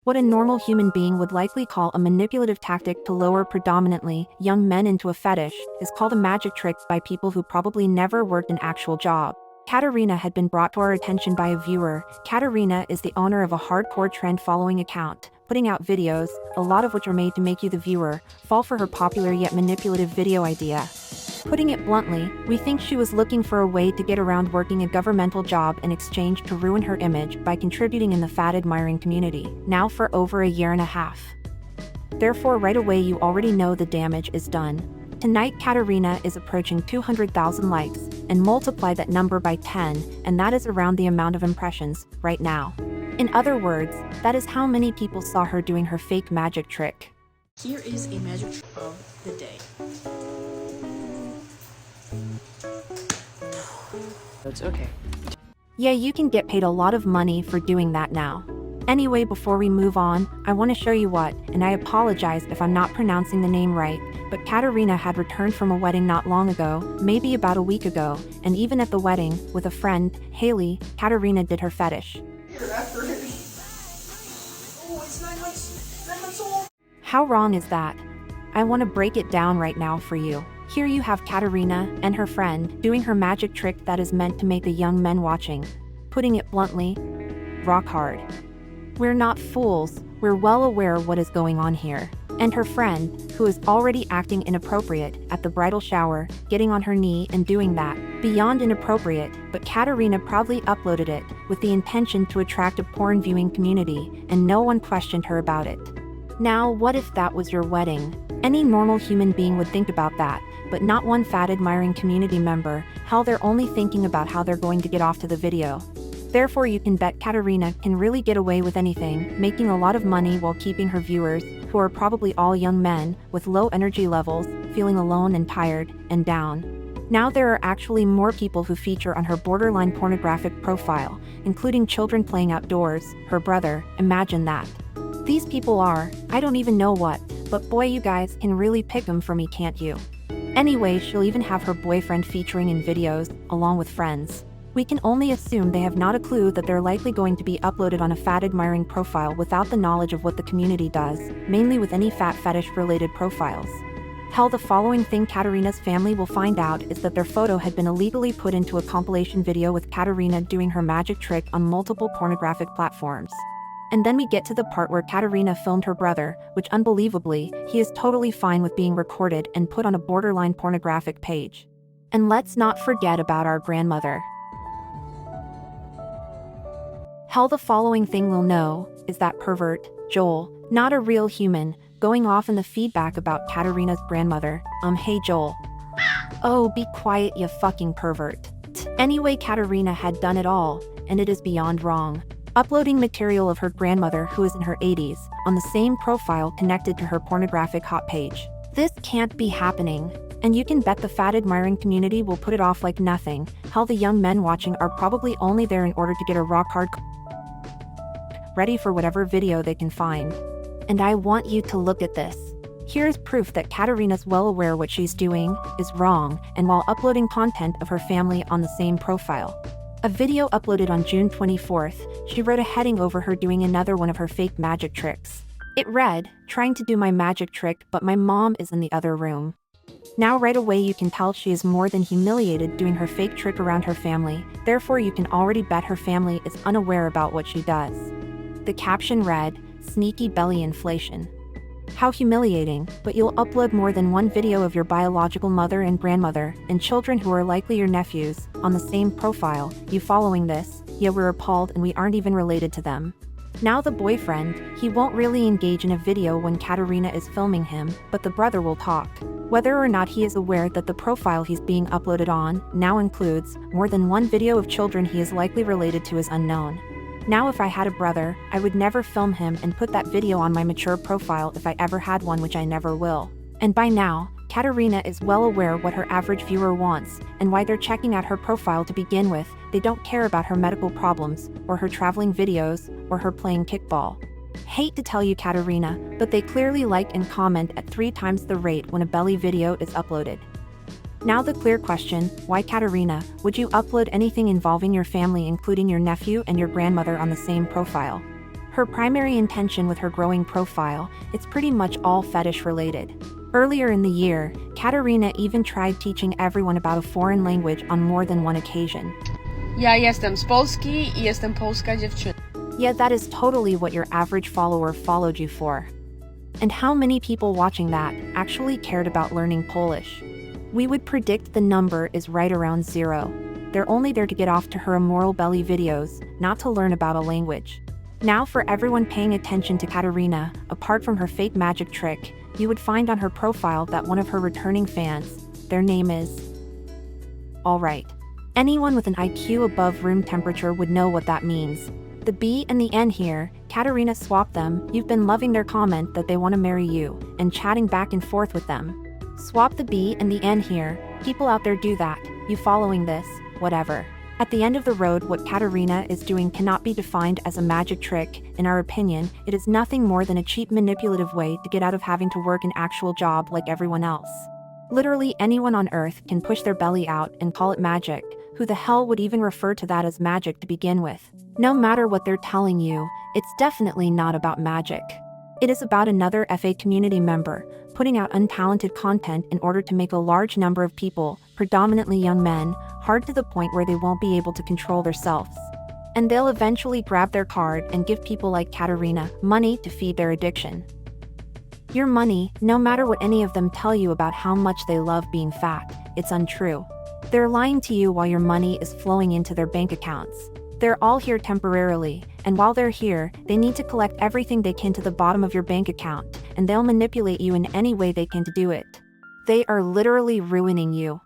What a normal human being would likely call a manipulative tactic to lure predominantly young men into a fetish is called a magic trick by people who probably never worked an actual job. Katarzyna had been brought to our attention by a viewer. Katarzyna is the owner of a hardcore trend-following account, putting out videos, a lot of which are made to make you, the viewer, fall for her popular yet manipulative video idea. Putting it bluntly, we think she was looking for a way to get around working a governmental job in exchange to ruin her image by contributing in the fat admiring community, now for over a year and a half. Therefore, right away you already know the damage is done. Tonight Katarzyna is approaching 200,000 likes, and multiply that number by 10, and that is around the amount of impressions, right now. In other words, that is how many people saw her doing her fake magic trick. Here is a magic trick of the day. It's okay. Yeah, you can get paid a lot of money for doing that now. Anyway, before we move on, I want to show you what, and I apologize if I'm not pronouncing the name right, but Katarzyna had returned from a wedding not long ago, maybe about a week ago, and even at the wedding, with a friend, Haley, Katarzyna did her fetish. How wrong is that? I want to break it down right now for you. Here you have Katarzyna and her friend doing her magic trick that is meant to make the young men watching, putting it bluntly, rock hard. We're not fools, we're well aware of what is going on here. And her friend, who is already acting inappropriate at the bridal shower, getting on her knee and doing that, beyond inappropriate, but Katarzyna proudly uploaded it with the intention to attract a porn viewing community, and no one questioned her about it. Now, what if that was your wedding? Any normal human being would think about that, but not one fat admiring community member. Hell, they're only thinking about how they're going to get off to the video. Therefore, you can bet Katarzyna can really get away with anything, making a lot of money while keeping her viewers, who are probably all young men, with low energy levels, feeling alone and tired, and down. Now there are actually more people who feature on her borderline pornographic profile, including children playing outdoors, her brother, imagine that. These people are, I don't even know what, but boy, you guys can really pick them for me, can't you? Anyway, she'll even have her boyfriend featuring in videos, along with friends. We can only assume they have not a clue that they're likely going to be uploaded on a fat admiring profile without the knowledge of what the community does, mainly with any fat fetish related profiles. Hell, the following thing Katarzyna's family will find out is that their photo had been illegally put into a compilation video with Katarzyna doing her magic trick on multiple pornographic platforms. And then we get to the part where Katarzyna filmed her brother, which unbelievably, he is totally fine with being recorded and put on a borderline pornographic page. And let's not forget about our grandmother. Hell, the following thing we'll know is that pervert, Joel, not a real human, going off in the feedback about Katarzyna's grandmother, hey Joel. Oh, be quiet, you fucking pervert. Anyway, Katarzyna had done it all, and it is beyond wrong. Uploading material of her grandmother, who is in her 80s, on the same profile connected to her pornographic hot page. This can't be happening. And you can bet the fat admiring community will put it off like nothing. Hell, the young men watching are probably only there in order to get a rock hard ready for whatever video they can find. And I want you to look at this. Here's proof that Katarzyna's well aware what she's doing is wrong, and while uploading content of her family on the same profile. A video uploaded on June 24th, she wrote a heading over her doing another one of her fake magic tricks. It read, "Trying to do my magic trick, but my mom is in the other room." Now right away you can tell she is more than humiliated doing her fake trick around her family, therefore you can already bet her family is unaware about what she does. The caption read, "Sneaky belly inflation." How humiliating, but you'll upload more than one video of your biological mother and grandmother, and children who are likely your nephews, on the same profile. You following this? Yeah, we're appalled and we aren't even related to them. Now the boyfriend, he won't really engage in a video when Katarzyna is filming him, but the brother will talk. Whether or not he is aware that the profile he's being uploaded on now includes more than one video of children he is likely related to is unknown. Now if I had a brother, I would never film him and put that video on my mature profile if I ever had one, which I never will. And by now, Katarzyna is well aware what her average viewer wants, and why they're checking out her profile to begin with. They don't care about her medical problems, or her traveling videos, or her playing kickball. Hate to tell you, Katarzyna, but they clearly like and comment at 3 times the rate when a belly video is uploaded. Now the clear question, why Katarzyna, would you upload anything involving your family including your nephew and your grandmother on the same profile? Her primary intention with her growing profile, it's pretty much all fetish related. Earlier in the year, Katarzyna even tried teaching everyone about a foreign language on more than one occasion. Ja jestem z Polski I jestem polska dziewczyna. Yet that is totally what your average follower followed you for. And how many people watching that actually cared about learning Polish? We would predict the number is right around 0. They're only there to get off to her immoral belly videos, not to learn about a language. Now for everyone paying attention to Katarzyna, apart from her fake magic trick, you would find on her profile that one of her returning fans, their name is... Alright. Anyone with an IQ above room temperature would know what that means. The B and the N here, Katarzyna swapped them. You've been loving their comment that they want to marry you, and chatting back and forth with them. Swap the B and the N here. People out there do that. You following this, whatever. At the end of the road, what Katarzyna is doing cannot be defined as a magic trick. In our opinion, it is nothing more than a cheap manipulative way to get out of having to work an actual job like everyone else. Literally anyone on earth can push their belly out and call it magic. Who the hell would even refer to that as magic to begin with? No matter what they're telling you, it's definitely not about magic. It is about another FA community member putting out untalented content in order to make a large number of people, predominantly young men, hard to the point where they won't be able to control themselves. And they'll eventually grab their card and give people like Katarzyna money to feed their addiction. Your money, no matter what any of them tell you about how much they love being fat, it's untrue. They're lying to you while your money is flowing into their bank accounts. They're all here temporarily, and while they're here, they need to collect everything they can to the bottom of your bank account, and they'll manipulate you in any way they can to do it. They are literally ruining you.